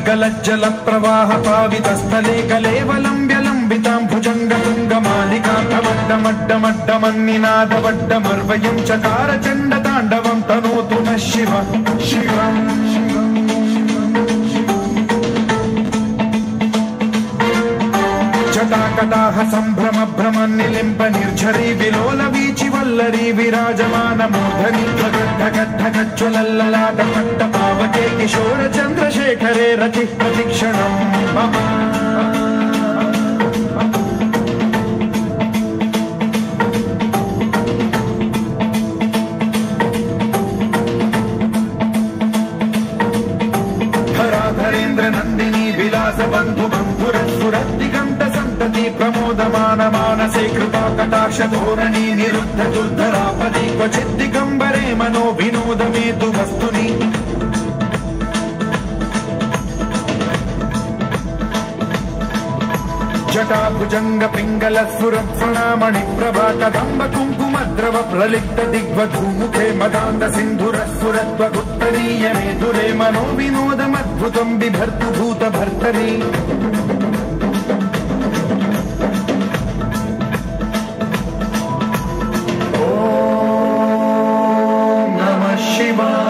गलज्जल प्रवाह पावितस्थले कलेवलम्ब्यलम्बितां भुजङ्गतुङ्गमालिकान्तमड्डमड्डमड्डमन्निनादवड्डमर्वयं चकार चण्डताण्डवं तनोतु नः शिव शिवम् जटाकटाह सम्भ्रम भ्रमन्निलिम्ब निर्झरी विलोल वीचि वल्लरी विराजमान मूर्धनि ढगद्धगज्ज्वलल्ललाट पट्टपावके किशोर चन्द्रशेखरे रति प्रतिक्षणम् मम धराधरेन्द्र नन्दिनी विलास बन्धु बन्धुरसुरदिगन्त सन्तति प्रमोदमान मानसे कृपा कटाक्ष धोरणी निरुद्ध दुर्धरापदि क्वचित् दिगम्बरे मनो विनोद मेतु वस्तुनि जटा भुजंग पिंगल सुरप्रणमणि प्रभा कदम्ब कुंकुमद्रव प्रलिप्त दिग्वधूमुखे मदान्ध सिन्धुरस्फुरत्व गुप्तरीय मेधुरे मनो विनोदमद्भुतं बिभर्तु भूत भर्तरि ओम नमः शिवाय।